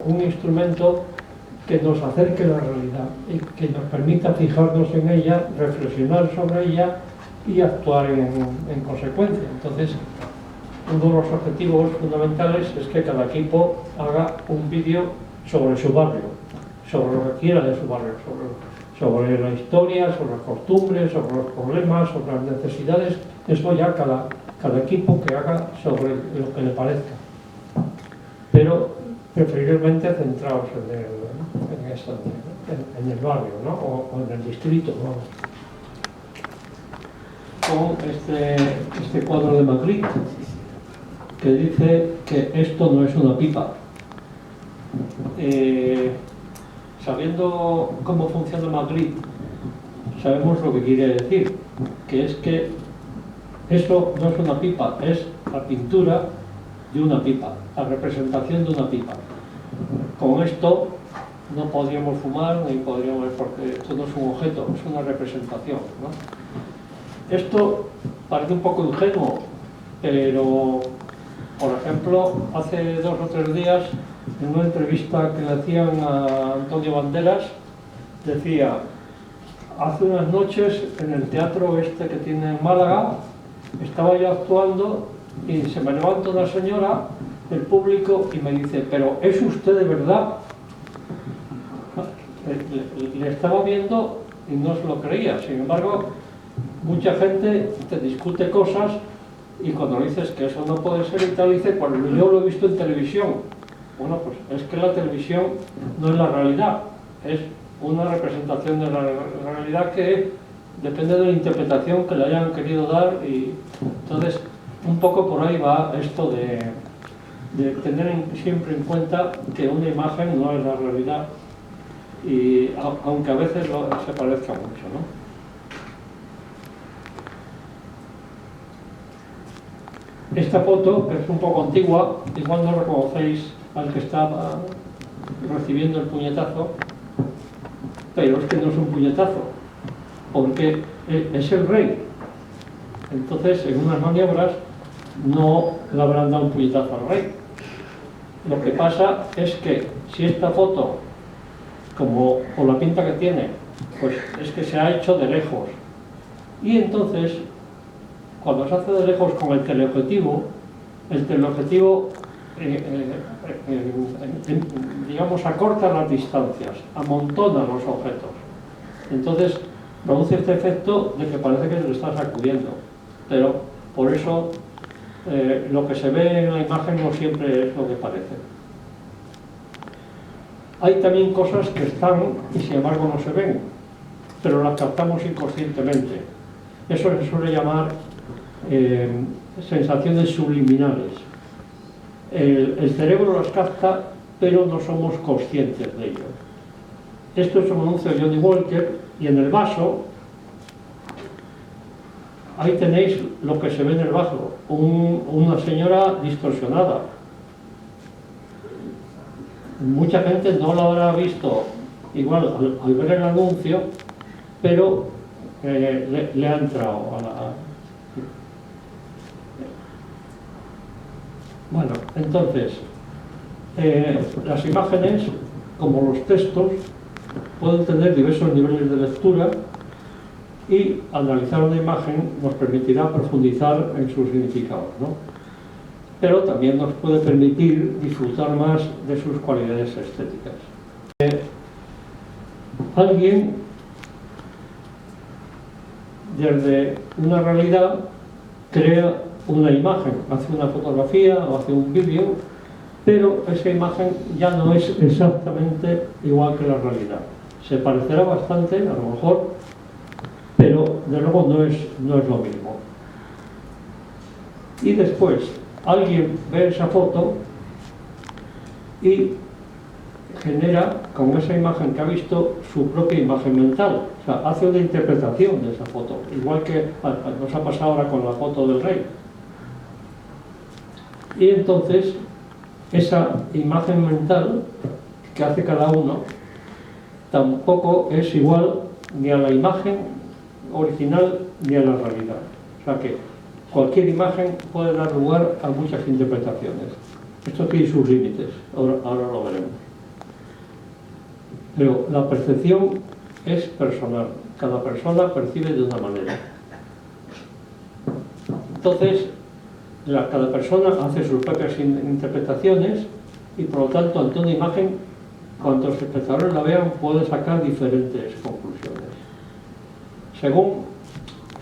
Un instrumento que nos acerque a la realidad y que nos permita fijarnos en ella, reflexionar sobre ella y actuar en consecuencia. Entonces, uno de los objetivos fundamentales es que cada equipo haga un vídeo sobre su barrio, sobre lo que quiera de su barrio, sobre la historia, sobre las costumbres, sobre los problemas, sobre las necesidades. Eso ya cada equipo que haga sobre lo que le parezca. Pero preferiblemente centrados en el barrio, ¿no? o en el distrito, ¿no? Con este cuadro de Magritte que dice que esto no es una pipa. Sabiendo cómo funciona Magritte, sabemos lo que quiere decir, que es que eso no es una pipa, es la pintura de una pipa, la representación de una pipa. Con esto no podríamos fumar ni podríamos, porque esto no es un objeto, es una representación, ¿no? Esto parece un poco ingenuo, pero por ejemplo, hace 2 o 3 días, en una entrevista que le hacían a Antonio Banderas, decía: hace unas noches en el teatro este que tiene en Málaga, estaba yo actuando y se me levanta una señora del público y me dice: ¿pero es usted de verdad? Le estaba viendo y no se lo creía. Sin embargo, mucha gente te discute cosas y cuando le dices que eso no puede ser y tal, dice: pues yo lo he visto en televisión. Bueno, pues es que la televisión no es la realidad, es una representación de la realidad que depende de la interpretación que le hayan querido dar. Y entonces un poco por ahí va esto de tener siempre en cuenta que una imagen no es la realidad, y aunque a veces se parezca mucho, ¿no? Esta foto, que es un poco antigua, igual no reconocéis al que estaba recibiendo el puñetazo, pero es que no es un puñetazo, porque es el rey. Entonces, en unas maniobras no le habrán dado un puñetazo al rey. Lo que pasa es que si esta foto, como por la pinta que tiene, pues es que se ha hecho de lejos, y entonces cuando se hace de lejos con el teleobjetivo, digamos, acorta las distancias, amontona los objetos. Entonces produce este efecto de que parece que se le está sacudiendo, pero por eso lo que se ve en la imagen no siempre es lo que parece. Hay también cosas que están y sin embargo no se ven, pero las captamos inconscientemente. Eso se suele llamar sensaciones subliminales. El cerebro las capta, pero no somos conscientes de ello. Esto es un anuncio de Johnny Walker, y en el vaso, ahí tenéis lo que se ve en el vaso, una señora distorsionada. Mucha gente no lo habrá visto igual al ver el anuncio, pero le ha entrado a la... Bueno, entonces, las imágenes, como los textos, pueden tener diversos niveles de lectura, y analizar una imagen nos permitirá profundizar en sus significados, ¿no? Pero también nos puede permitir disfrutar más de sus cualidades estéticas. Alguien, desde una realidad, crea una imagen, hace una fotografía o hace un vídeo, pero esa imagen ya no es exactamente igual que la realidad. Se parecerá bastante, a lo mejor, pero de luego no es lo mismo. Y después alguien ve esa foto y genera con esa imagen que ha visto su propia imagen mental, o sea, hace una interpretación de esa foto, igual que nos ha pasado ahora con la foto del rey. Y entonces esa imagen mental que hace cada uno tampoco es igual ni a la imagen original ni a la realidad. O sea que cualquier imagen puede dar lugar a muchas interpretaciones. Esto tiene sus límites, ahora lo veremos. Pero la percepción es personal, cada persona percibe de una manera. Entonces, cada persona hace sus propias interpretaciones y por lo tanto ante una imagen, cuando los espectadores la vean, pueden sacar diferentes conclusiones según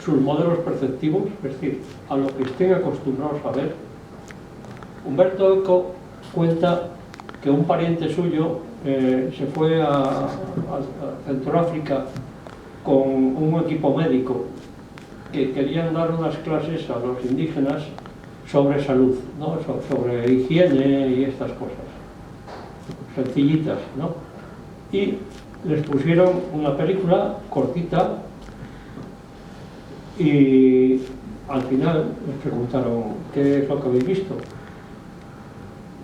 sus modelos perceptivos, es decir, a lo que estén acostumbrados a ver. Humberto Eco cuenta que un pariente suyo se fue a Centroáfrica con un equipo médico que querían dar unas clases a los indígenas sobre salud, ¿no? Sobre higiene y estas cosas sencillitas, ¿no? Y les pusieron una película cortita y al final les preguntaron ¿qué es lo que habéis visto?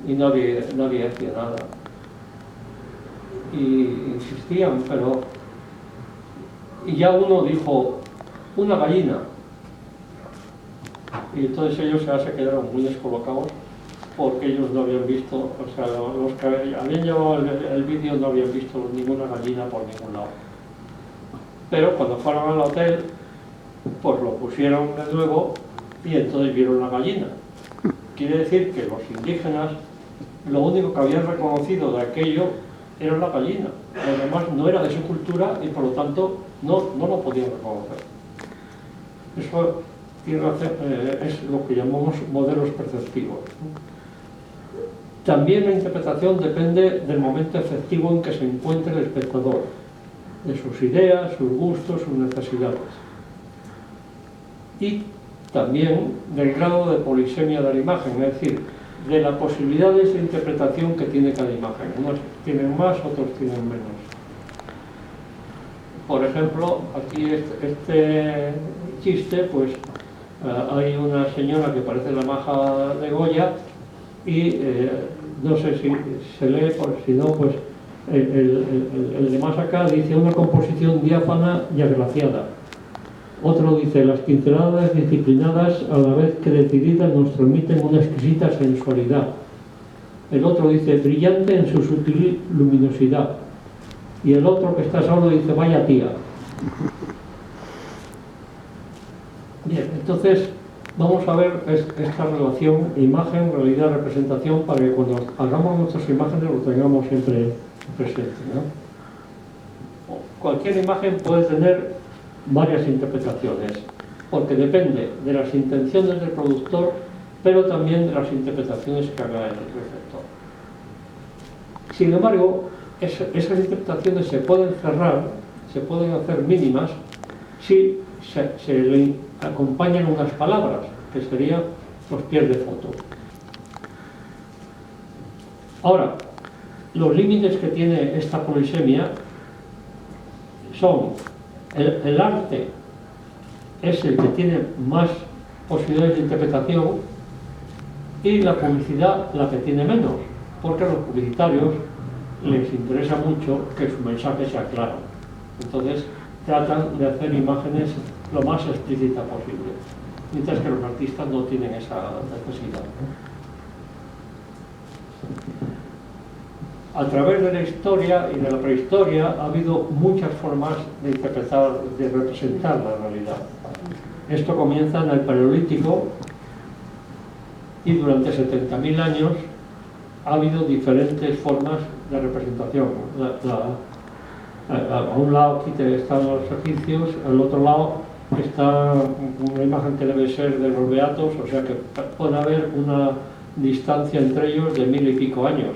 Y nadie hacía nada y insistían, pero y ya uno dijo una gallina y entonces ellos ya se quedaron muy descolocados porque ellos no habían visto, o sea, los que habían llevado el vídeo no habían visto ninguna gallina por ningún lado. Pero cuando fueron al hotel, pues lo pusieron de nuevo y entonces vieron la gallina. Quiere decir que los indígenas lo único que habían reconocido de aquello era la gallina. Lo demás no era de su cultura y por lo tanto no lo podían reconocer. Eso es lo que llamamos modelos perceptivos. También la interpretación depende del momento efectivo en que se encuentre el espectador, de sus ideas, sus gustos, sus necesidades. Y también del grado de polisemia de la imagen, es decir, de las posibilidades de interpretación que tiene cada imagen. Unos tienen más, otros tienen menos. Por ejemplo, aquí este chiste, pues hay una señora que parece la maja de Goya y no sé si se lee, por si no, pues el de más acá dice una composición diáfana y agraciada. Otro dice las pinceladas disciplinadas a la vez que decididas nos transmiten una exquisita sensualidad. El otro dice brillante en su sutil luminosidad. Y el otro que está solo dice vaya tía. Bien, entonces vamos a ver esta relación imagen, realidad, representación para que cuando hagamos nuestras imágenes lo tengamos siempre presente, ¿no? Cualquier imagen puede tener varias interpretaciones, porque depende de las intenciones del productor, pero también de las interpretaciones que haga el receptor. Sin embargo, esas interpretaciones se pueden cerrar, se pueden hacer mínimas, si se le acompañan unas palabras, que serían los pies de foto. Ahora, los límites que tiene esta polisemia son el arte es el que tiene más posibilidades de interpretación y la publicidad la que tiene menos, porque a los publicitarios les interesa mucho que su mensaje sea claro. Entonces tratan de hacer imágenes lo más explícita posible, mientras que los artistas no tienen esa necesidad. A través de la historia y de la prehistoria ha habido muchas formas de interpretar, de representar la realidad. Esto comienza en el Paleolítico y durante 70.000 años ha habido diferentes formas de representación. A un lado aquí están los egipcios, al otro lado está una imagen que debe ser de los beatos, o sea que puede haber una distancia entre ellos de 1000 y pico años.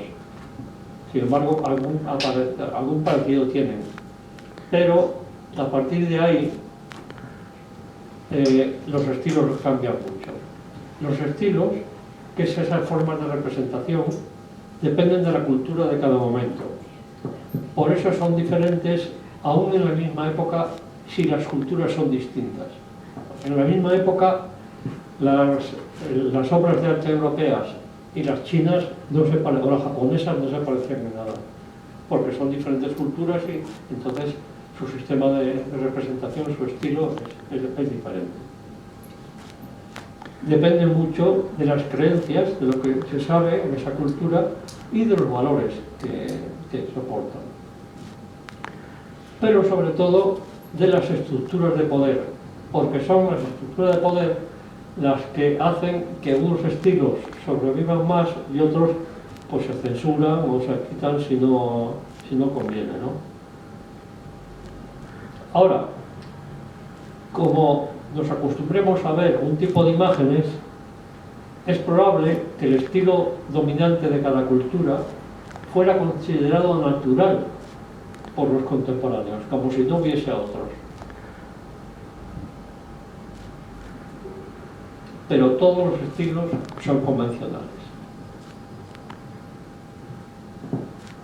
Sin embargo, algún parecido tienen. Pero a partir de ahí los estilos cambian mucho. Los estilos, que es esas formas de representación, dependen de la cultura de cada momento. Por eso son diferentes, aún en la misma época, si las culturas son distintas. En la misma época, las obras de arte europeas y las chinas o las japonesas no se parecen en nada, porque son diferentes culturas y entonces su sistema de representación, su estilo es diferente. Depende mucho de las creencias, de lo que se sabe en esa cultura y de los valores que soportan. pero sobre todo de las estructuras de poder, porque son las estructuras de poder las que hacen que unos estilos sobrevivan más y otros pues se censuran o se quitan si no conviene, ¿no? Ahora, como nos acostumbremos a ver un tipo de imágenes, es probable que el estilo dominante de cada cultura fuera considerado natural por los contemporáneos, como si no hubiese otros. Pero todos los estilos son convencionales.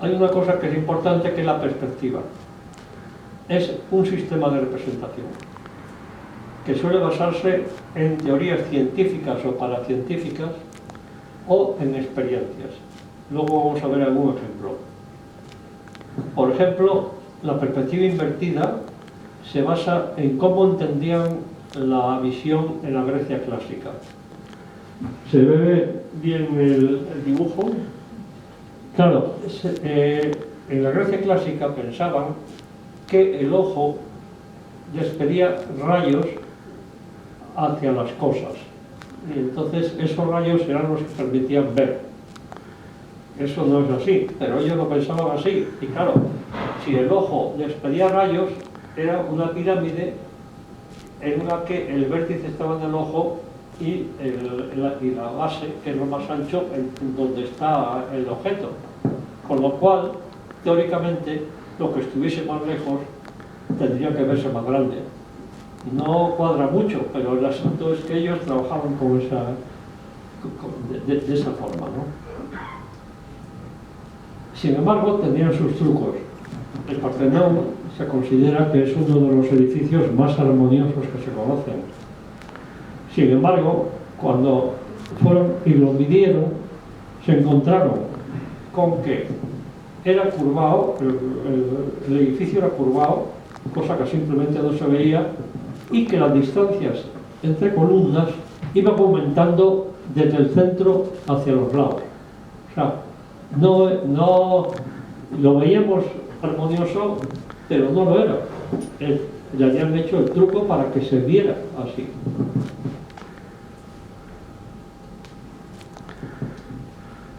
Hay una cosa que es importante, que es la perspectiva. Es un sistema de representación que suele basarse en teorías científicas o paracientíficas o en experiencias. Luego vamos a ver algún ejemplo. Por ejemplo, la perspectiva invertida se basa en cómo entendían la visión en la Grecia clásica. ¿Se ve bien el dibujo? Claro, en la Grecia clásica pensaban que el ojo despedía rayos hacia las cosas, y entonces esos rayos eran los que permitían ver. Eso no es así, pero ellos lo pensaban así. Y claro, si el ojo despedía rayos, era una pirámide en la que el vértice estaba en el ojo y la base, que es lo más ancho, en donde está el objeto. Con lo cual, teóricamente, lo que estuviese más lejos tendría que verse más grande. No cuadra mucho, pero el asunto es que ellos trabajaban con de esa forma, ¿no? Sin embargo, tenían sus trucos. El Partenón se considera que es uno de los edificios más armoniosos que se conocen. Sin embargo, cuando fueron y lo midieron, se encontraron con que era curvado, el edificio era curvado, cosa que simplemente no se veía, y que las distancias entre columnas iban aumentando desde el centro hacia los lados. O sea, no lo veíamos armonioso, pero no lo era. Le habían hecho el truco para que se viera así.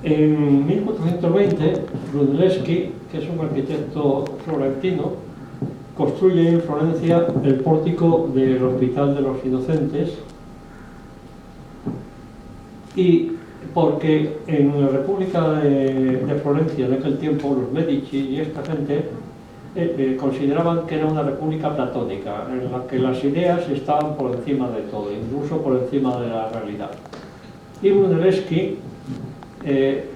En 1420, Brunelleschi, que es un arquitecto florentino, construye en Florencia el pórtico del Hospital de los Inocentes, y porque en la República de Florencia, en aquel tiempo, los Medici y esta gente consideraban que era una república platónica, en la que las ideas estaban por encima de todo, incluso por encima de la realidad. Y Brunelleschi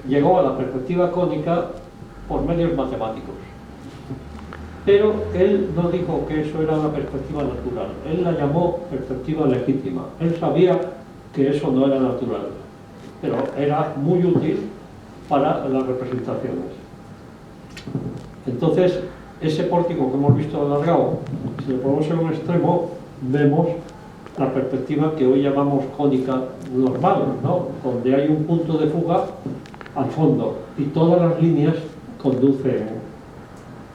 llegó a la perspectiva cónica por medios matemáticos. Pero él no dijo que eso era una perspectiva natural, él la llamó perspectiva legítima. Él sabía que eso no era natural, pero era muy útil para las representaciones. Entonces, ese pórtico que hemos visto alargado, si lo ponemos en un extremo, vemos la perspectiva que hoy llamamos cónica normal, ¿no? Donde hay un punto de fuga al fondo y todas las líneas conducen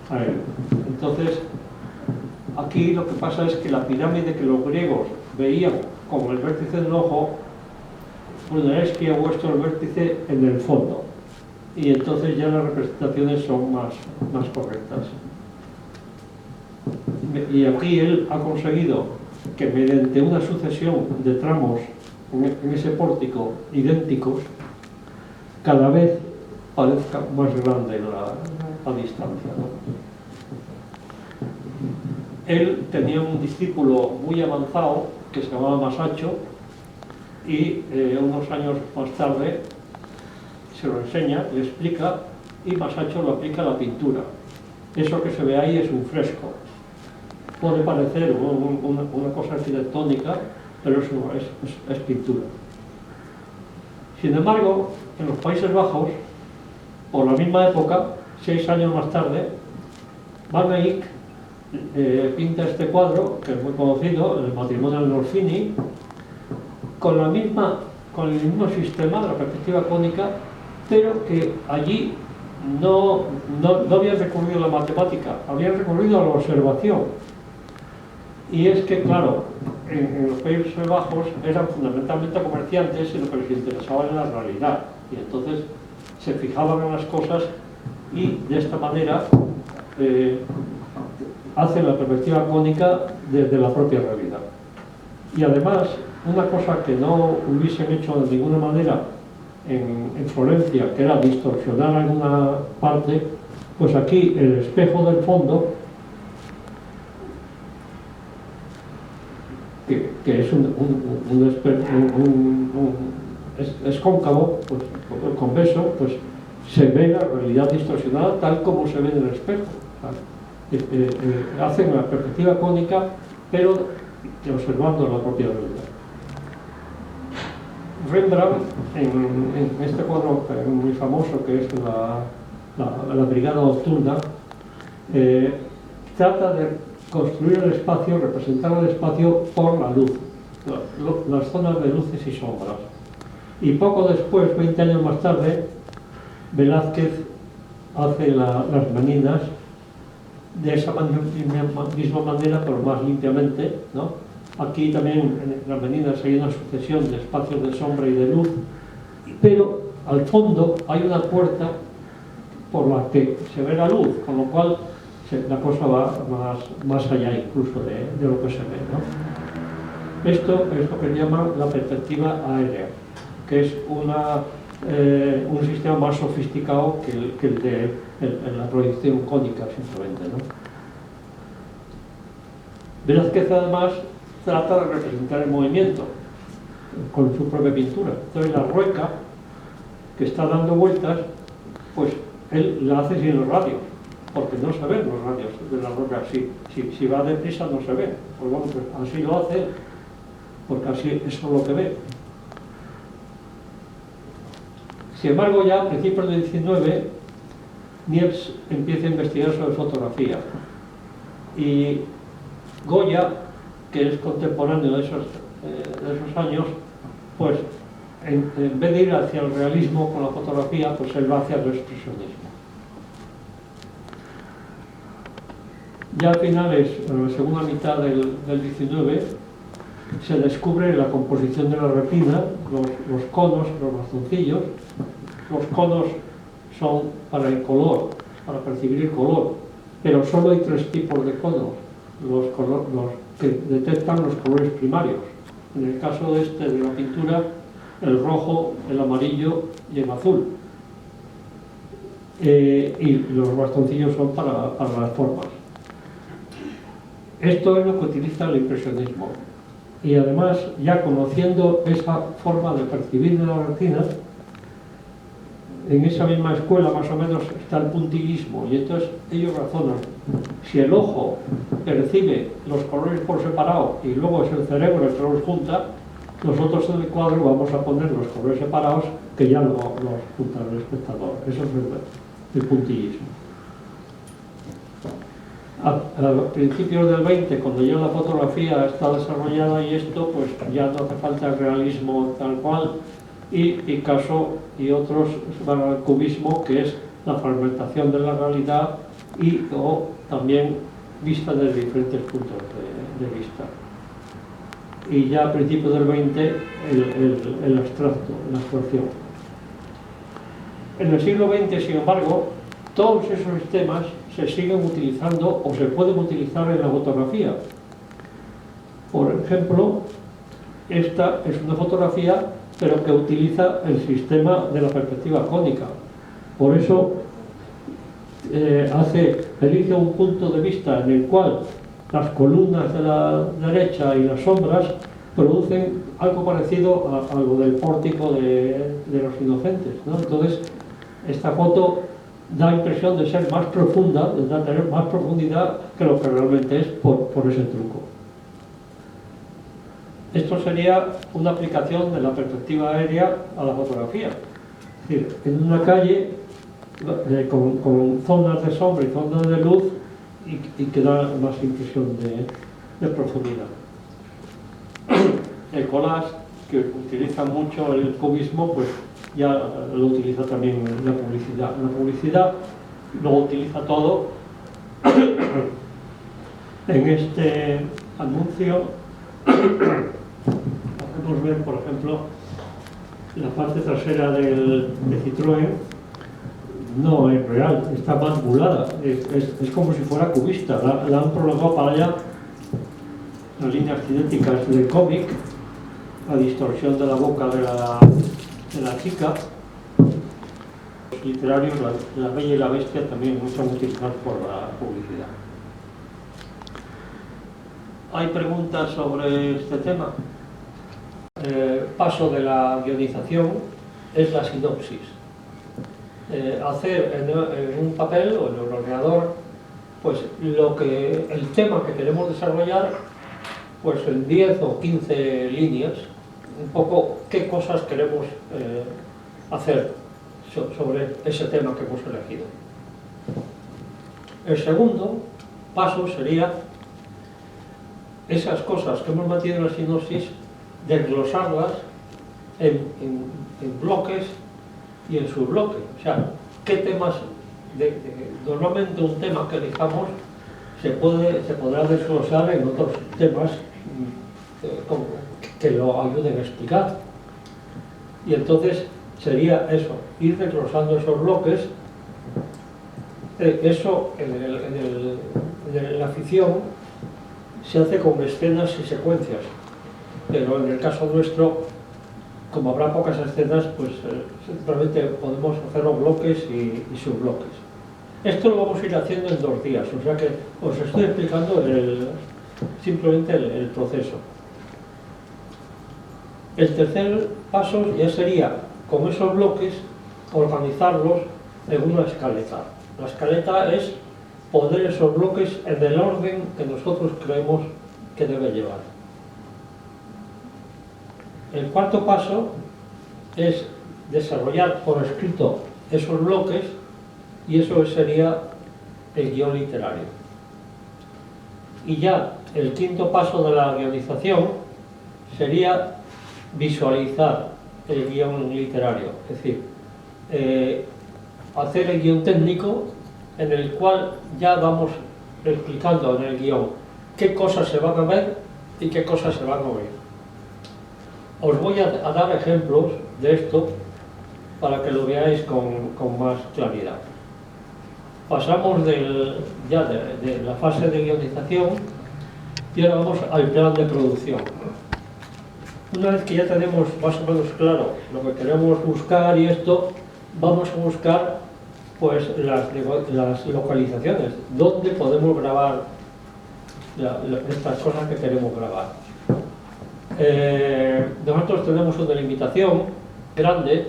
a él. Entonces, aquí lo que pasa es que la pirámide que los griegos veían como el vértice del ojo, Brunelleschi ha puesto el vértice en el fondo, y entonces ya las representaciones son más correctas. Y aquí él ha conseguido que mediante una sucesión de tramos en ese pórtico idénticos, cada vez parezca más grande la distancia, ¿no? Él tenía un discípulo muy avanzado que se llamaba Masaccio, y unos años más tarde se lo enseña, le explica, y Masaccio lo aplica a la pintura. Eso que se ve ahí es un fresco. Puede parecer una cosa arquitectónica, pero eso es pintura. Sin embargo, en los Países Bajos, por la misma época, 6 años más tarde, Van Eyck pinta este cuadro, que es muy conocido, el matrimonio de Norfini, con el mismo sistema de la perspectiva cónica, pero que allí no habían recurrido a la matemática, habían recurrido a la observación. Y es que, claro, en los Países Bajos eran fundamentalmente comerciantes y lo que les interesaba era la realidad. Y entonces se fijaban en las cosas y de esta manera hacen la perspectiva cónica desde la propia realidad. Y además, una cosa que no hubiesen hecho de ninguna manera en Florencia, que era distorsionar alguna parte, pues aquí el espejo del fondo, que es cóncavo, pues convexo, pues se ve la realidad distorsionada tal como se ve en el espejo. Hacen la perspectiva cónica, pero observando la propia realidad. Rembrandt, en este cuadro muy famoso que es la Brigada Nocturna, trata de construir el espacio, representar el espacio por la luz, las zonas de luces y sombras. Y poco después, 20 años más tarde, Velázquez hace las Meninas de esa misma manera, pero más limpiamente, ¿no? Aquí también en las Meninas hay una sucesión de espacios de sombra y de luz, pero al fondo hay una puerta por la que se ve la luz, con lo cual la cosa va más allá incluso de lo que se ve, ¿no? Esto es lo que llaman la perspectiva aérea, que es un sistema más sofisticado que el de la proyección cónica, simplemente, ¿no? Velázquez además trata de representar el movimiento con su propia pintura. Entonces la rueca que está dando vueltas, pues él la hace sin los radios, porque no se ven los radios de la rueca. Si va deprisa no se ve. Pues bueno, pues así lo hace, porque así eso es lo que ve. Sin embargo, ya a principios del 19, Niepce empieza a investigar sobre fotografía. Y Goya, que es contemporáneo de esos años, pues en vez de ir hacia el realismo con la fotografía, pues él va hacia el expresionismo. Ya a finales, en la segunda mitad del 19, se descubre la composición de la retina, los conos, los bastoncillos. Los conos son para el color, para percibir el color, pero solo hay 3 tipos de conos, los que detectan los colores primarios. En el caso de la pintura, el rojo, el amarillo y el azul. Y los bastoncillos son para las formas. Esto es lo que utiliza el impresionismo. Y además, ya conociendo esa forma de percibir de la retina, en esa misma escuela más o menos está el puntillismo, y entonces ellos razonan: si el ojo percibe los colores por separado y luego es el cerebro el que los junta, nosotros en el cuadro vamos a poner los colores separados que ya los junta el espectador. Eso es el puntillismo. A principios del 20, cuando ya la fotografía está desarrollada y esto, pues ya no hace falta el realismo tal cual, y Picasso y otros van al cubismo, que es la fragmentación de la realidad o también vista desde diferentes puntos de vista. Y ya a principios del 20 el abstracto, la abstracción. En el siglo XX, sin embargo, todos esos sistemas se siguen utilizando o se pueden utilizar en la fotografía. Por ejemplo, esta es una fotografía, pero que utiliza el sistema de la perspectiva cónica. Por eso elige un punto de vista en el cual las columnas de la derecha y las sombras producen algo parecido a lo del pórtico de los Inocentes, ¿no? Entonces, esta foto da impresión de ser más profunda, de tener más profundidad que lo que realmente es por ese truco. Esto sería una aplicación de la perspectiva aérea a la fotografía. Es decir, en una calle con zonas de sombra y zonas de luz y que da más impresión de profundidad. El collage, que utiliza mucho el cubismo, pues ya lo utiliza también la publicidad. La publicidad lo utiliza todo. En este anuncio podemos ver, por ejemplo, la parte trasera de Citroën no es real, está manipulada, es como si fuera cubista, la han prolongado para allá, las líneas cinéticas del cómic, la distorsión de la boca de la chica. Los literarios, la Bella y la Bestia, también son utilizados por la publicidad. ¿Hay preguntas sobre este tema? Paso de la guionización es la sinopsis. Hacer en un papel o en el ordenador pues el tema que queremos desarrollar pues en 10 o 15 líneas, un poco qué cosas queremos hacer sobre ese tema que hemos elegido. El segundo paso sería esas cosas que hemos metido en la sinopsis, desglosarlas en bloques y en subbloques. O sea, qué temas, normalmente un tema que elijamos se podrá desglosar en otros temas que lo ayuden a explicar. Y entonces sería eso, ir desglosando esos bloques. Eso en la ficción se hace con escenas y secuencias, pero en el caso nuestro, como habrá pocas escenas, pues simplemente podemos hacerlo bloques y subbloques. Esto lo vamos a ir haciendo en 2 días, o sea que os estoy explicando simplemente el proceso. El tercer paso ya sería, con esos bloques, organizarlos en una escaleta. La escaleta es poner esos bloques en el orden que nosotros creemos que debe llevar. El cuarto paso es desarrollar por escrito esos bloques y eso sería el guión literario. Y ya el quinto paso de la guionización sería visualizar el guión literario, es decir, hacer el guión técnico en el cual ya vamos explicando en el guión qué cosas se van a ver y qué cosas se van a oír. Os voy a dar ejemplos de esto para que lo veáis con más claridad. Pasamos de la fase de guionización y ahora vamos al plan de producción. Una vez que ya tenemos más o menos claro lo que queremos buscar y esto, vamos a buscar pues las localizaciones, dónde podemos grabar estas cosas que queremos grabar. Nosotros tenemos una limitación grande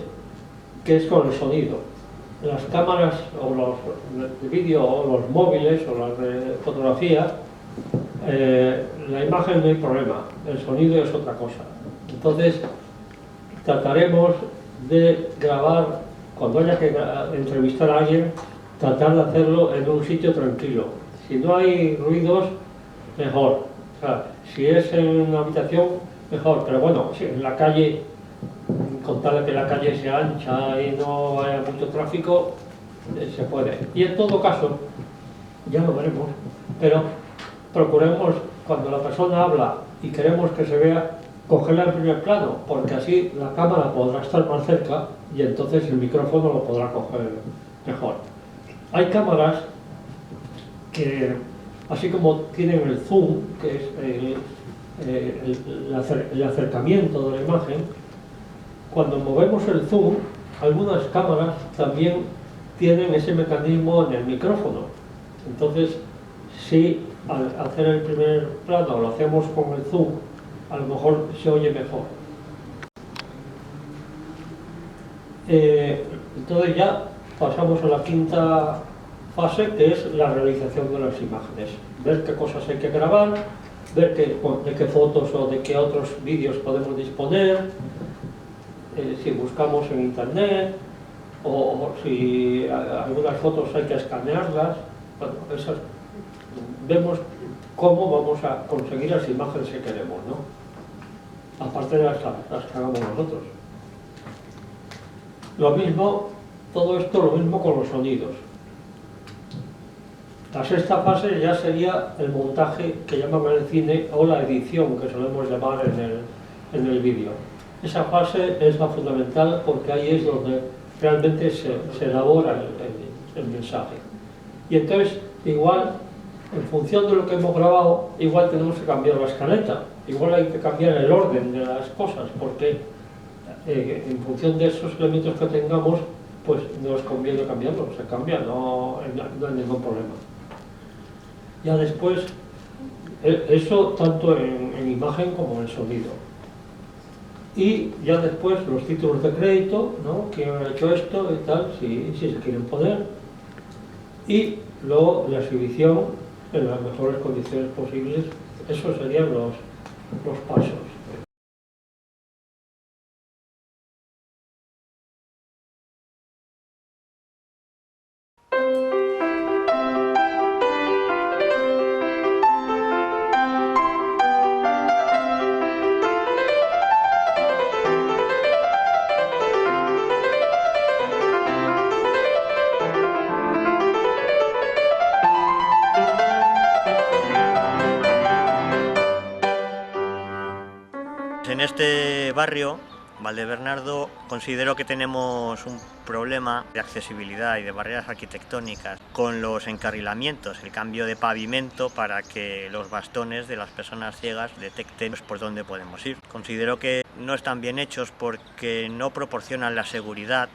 que es con el sonido. Las cámaras o los de vídeo o los móviles o las de fotografía, la imagen no hay problema, el sonido es otra cosa. Entonces trataremos de grabar, cuando haya que entrevistar a alguien, tratar de hacerlo en un sitio tranquilo. Si no hay ruidos, mejor. O sea, si es en una habitación, mejor. Pero bueno, si en la calle, con tal de que la calle sea ancha y no haya mucho tráfico, se puede. Y en todo caso, ya lo veremos, pero procuremos, cuando la persona habla y queremos que se vea, cogerla en primer plano, porque así la cámara podrá estar más cerca y entonces el micrófono lo podrá coger mejor. Hay cámaras que, así como tienen el zoom, que es el acercamiento de la imagen, cuando movemos el zoom, algunas cámaras también tienen ese mecanismo en el micrófono. Entonces, si al hacer el primer plano lo hacemos con el zoom, a lo mejor se oye mejor. Entonces ya pasamos a la quinta fase, que es la realización de las imágenes. Ver qué cosas hay que grabar, ver de qué fotos o de qué otros vídeos podemos disponer, si buscamos en internet, o si algunas fotos hay que escanearlas. Bueno, vemos cómo vamos a conseguir las imágenes que queremos, ¿no? Aparte de las que hagamos nosotros. Lo mismo, todo esto lo mismo con los sonidos. La sexta fase ya sería el montaje que llaman en el cine o la edición que solemos llamar en el vídeo. Esa fase es la fundamental porque ahí es donde realmente se elabora el mensaje. Y entonces, igual, en función de lo que hemos grabado, igual tenemos que cambiar la escaleta, igual hay que cambiar el orden de las cosas, porque en función de esos elementos que tengamos, pues nos conviene cambiarlo, se cambia, no hay ningún problema. Ya después, eso tanto en imagen como en sonido. Y ya después los títulos de crédito, ¿no? ¿Quién ha hecho esto y tal? Si se quieren poner. Y luego la exhibición en las mejores condiciones posibles. Esos serían los pasos. En este barrio, Valdebernardo, considero que tenemos un problema de accesibilidad y de barreras arquitectónicas con los encarrilamientos, el cambio de pavimento para que los bastones de las personas ciegas detecten por dónde podemos ir. Considero que no están bien hechos porque no proporcionan la seguridad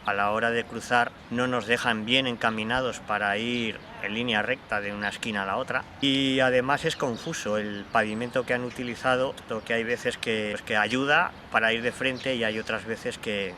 a la hora de cruzar, no nos dejan bien encaminados para ir en línea recta de una esquina a la otra, y además es confuso el pavimento que han utilizado, que hay veces que ayuda para ir de frente y hay otras veces que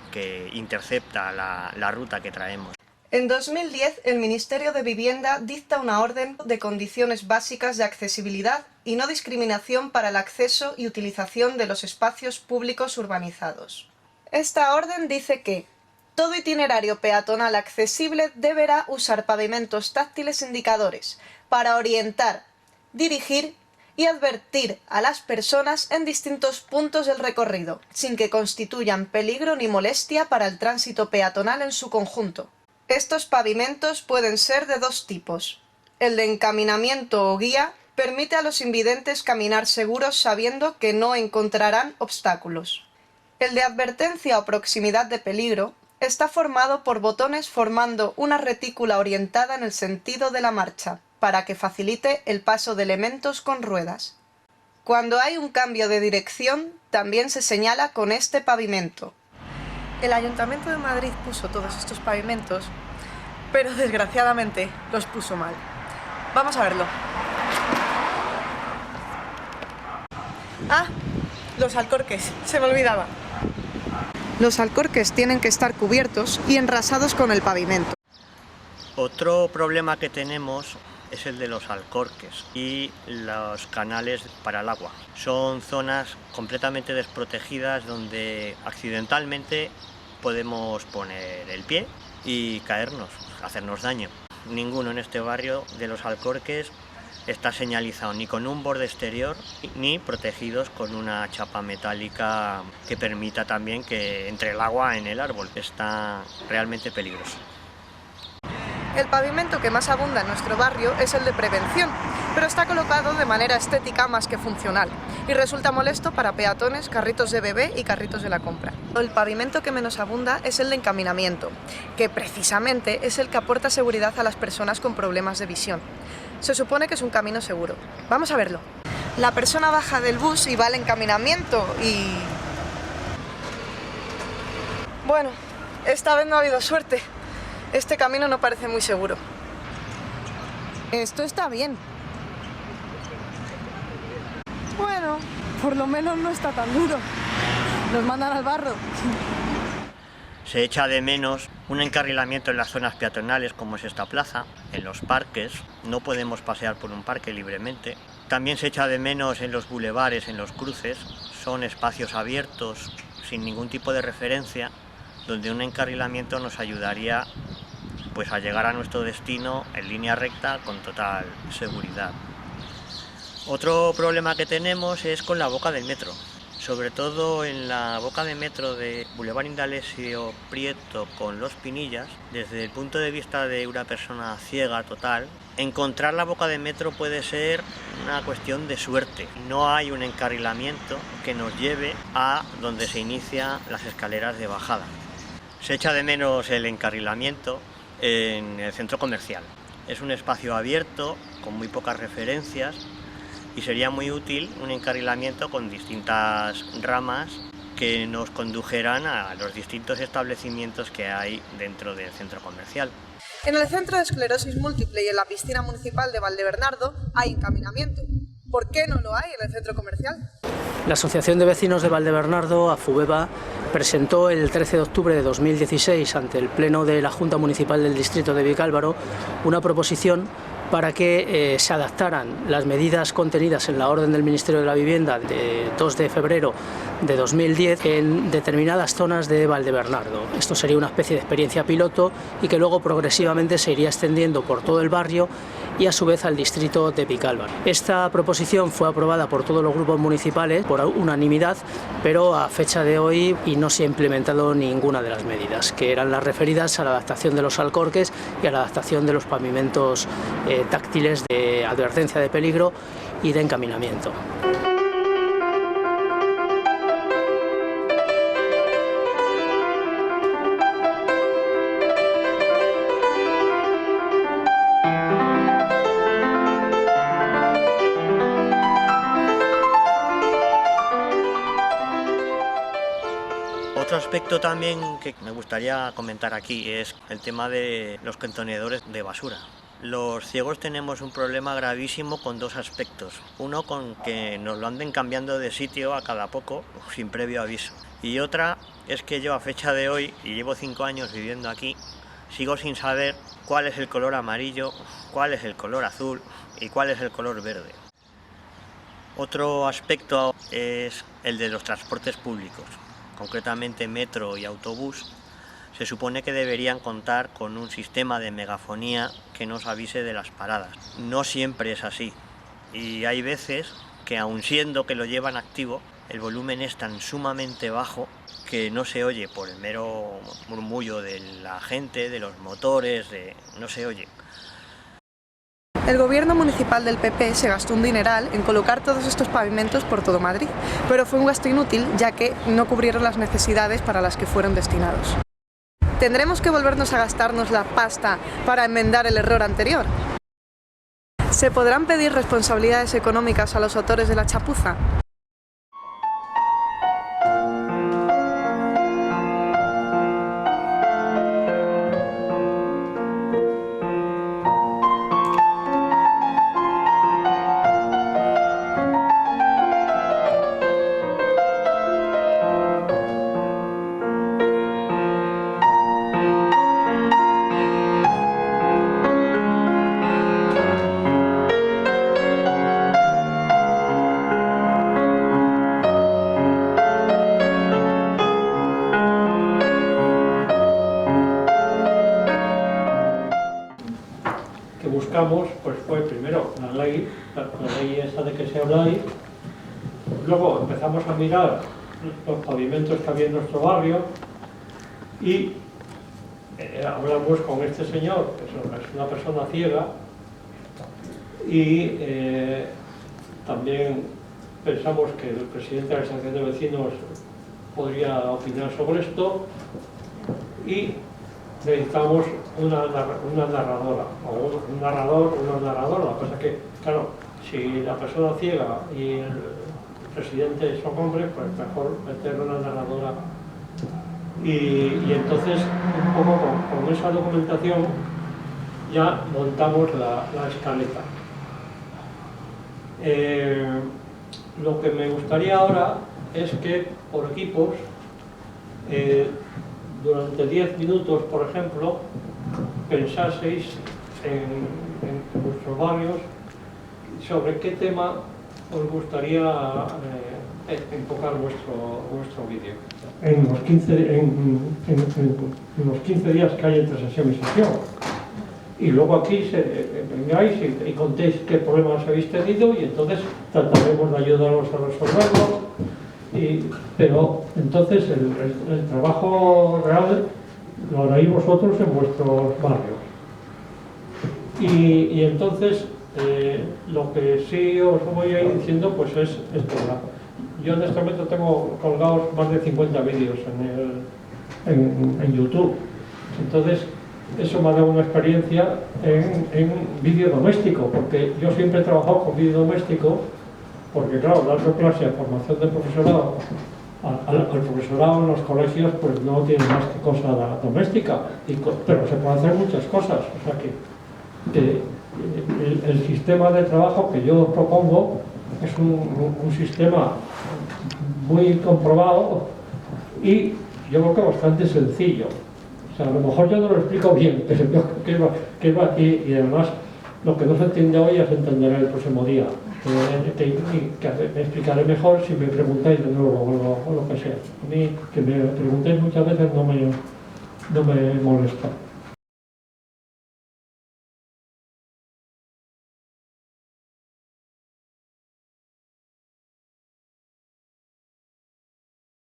intercepta la ruta que traemos. En 2010, el Ministerio de Vivienda dicta una orden de condiciones básicas de accesibilidad y no discriminación para el acceso y utilización de los espacios públicos urbanizados. Esta orden dice que todo itinerario peatonal accesible deberá usar pavimentos táctiles indicadores para orientar, dirigir y advertir a las personas en distintos puntos del recorrido, sin que constituyan peligro ni molestia para el tránsito peatonal en su conjunto. Estos pavimentos pueden ser de dos tipos. El de encaminamiento o guía permite a los invidentes caminar seguros sabiendo que no encontrarán obstáculos. El de advertencia o proximidad de peligro está formado por botones formando una retícula orientada en el sentido de la marcha, para que facilite el paso de elementos con ruedas. Cuando hay un cambio de dirección, también se señala con este pavimento. El Ayuntamiento de Madrid puso todos estos pavimentos, pero desgraciadamente los puso mal. Vamos a verlo. ¡Ah! Los alcorques, se me olvidaba. Los alcorques tienen que estar cubiertos y enrasados con el pavimento. Otro problema que tenemos es el de los alcorques y los canales para el agua. Son zonas completamente desprotegidas donde accidentalmente podemos poner el pie y caernos, hacernos daño. Ninguno en este barrio de los alcorques está señalizado ni con un borde exterior ni protegidos con una chapa metálica que permita también que entre el agua en el árbol. Está realmente peligroso. El pavimento que más abunda en nuestro barrio es el de prevención, pero está colocado de manera estética más que funcional y resulta molesto para peatones, carritos de bebé y carritos de la compra. El pavimento que menos abunda es el de encaminamiento, que precisamente es el que aporta seguridad a las personas con problemas de visión. Se supone que es un camino seguro. Vamos a verlo. La persona baja del bus y va al encaminamiento y... Bueno, esta vez no ha habido suerte. Este camino no parece muy seguro. Esto está bien. Bueno, por lo menos no está tan duro. Nos mandan al barro. Se echa de menos un encarrilamiento en las zonas peatonales como es esta plaza, en los parques, no podemos pasear por un parque libremente. También se echa de menos en los bulevares, en los cruces, son espacios abiertos, sin ningún tipo de referencia, donde un encarrilamiento nos ayudaría pues, a llegar a nuestro destino en línea recta con total seguridad. Otro problema que tenemos es con la boca del metro. sobre todo en la boca de metro de Boulevard Indalecio Prieto con Los Pinillas. Desde el punto de vista de una persona ciega total, encontrar la boca de metro puede ser una cuestión de suerte. No hay un encarrilamiento que nos lleve a donde se inician las escaleras de bajada. Se echa de menos el encarrilamiento en el centro comercial. Es un espacio abierto, con muy pocas referencias, y sería muy útil un encarrilamiento con distintas ramas que nos condujeran a los distintos establecimientos que hay dentro del centro comercial. En el Centro de Esclerosis Múltiple y en la piscina municipal de Valdebernardo hay encaminamiento. ¿Por qué no lo hay en el centro comercial? La Asociación de Vecinos de Valdebernardo, AFUVEVA, presentó el 13 de octubre de 2016 ante el Pleno de la Junta Municipal del Distrito de Vicálvaro una proposición para que se adaptaran las medidas contenidas en la orden del Ministerio de la Vivienda de 2 de febrero de 2010 en determinadas zonas de Valdebernardo. Esto sería una especie de experiencia piloto y que luego progresivamente se iría extendiendo por todo el barrio y a su vez al distrito de Vicálvaro. Esta proposición fue aprobada por todos los grupos municipales por unanimidad, pero a fecha de hoy y no se ha implementado ninguna de las medidas, que eran las referidas a la adaptación de los alcorques y a la adaptación de los pavimentos táctiles de advertencia de peligro y de encaminamiento. Otro aspecto también que me gustaría comentar aquí es el tema de los contenedores de basura. Los ciegos tenemos un problema gravísimo con dos aspectos. Uno, con que nos lo anden cambiando de sitio a cada poco, sin previo aviso. Y otra es que yo a fecha de hoy, y llevo 5 años viviendo aquí, sigo sin saber cuál es el color amarillo, cuál es el color azul y cuál es el color verde. Otro aspecto es el de los transportes públicos, concretamente metro y autobús. Se supone que deberían contar con un sistema de megafonía que nos avise de las paradas. No siempre es así y hay veces que, aun siendo que lo llevan activo, el volumen es tan sumamente bajo que no se oye por el mero murmullo de la gente, de los motores, no se oye. El gobierno municipal del PP se gastó un dineral en colocar todos estos pavimentos por todo Madrid, pero fue un gasto inútil ya que no cubrieron las necesidades para las que fueron destinados. ¿Tendremos que volvernos a gastarnos la pasta para enmendar el error anterior? ¿Se podrán pedir responsabilidades económicas a los autores de la chapuza? Que buscamos pues fue primero la ley esta de que se habla ahí, luego empezamos a mirar los pavimentos que había en nuestro barrio y hablamos con este señor, que es una persona ciega, y también pensamos que el presidente de la Asociación de Vecinos podría opinar sobre esto y necesitamos una narradora, o un narrador, una narradora. Lo que pasa es que, claro, si la persona ciega y el presidente son hombres, pues mejor meter una narradora. Y entonces, un poco con esa documentación, ya montamos la escaleta. Lo que me gustaría ahora es que, por equipos, durante 10 minutos, por ejemplo, pensaseis en vuestros barrios sobre qué tema os gustaría enfocar vuestro vídeo. En los 15 días que hay entre sesión y sesión. Y luego aquí vengáis y contéis qué problemas habéis tenido y entonces trataremos de ayudaros a resolverlos Pero entonces el trabajo real lo haréis vosotros en vuestros barrios. Y entonces lo que sí os voy a ir diciendo pues es esto. Yo en este momento tengo colgados más de 50 vídeos en YouTube. Entonces eso me ha dado una experiencia en vídeo doméstico, porque yo siempre he trabajado con vídeo doméstico, porque claro, dando clase de formación de profesorado al profesorado en los colegios pues no tiene más que cosa doméstica, pero se pueden hacer muchas cosas. O sea que el sistema de trabajo que yo propongo es un sistema muy comprobado y yo creo que bastante sencillo. O sea, a lo mejor yo no lo explico bien, pero yo creo que va aquí, y además lo que no se entiende hoy ya se entenderá el próximo día. Que me explicaré mejor si me preguntáis de nuevo o lo que sea. A mí que me preguntéis muchas veces no me molesta.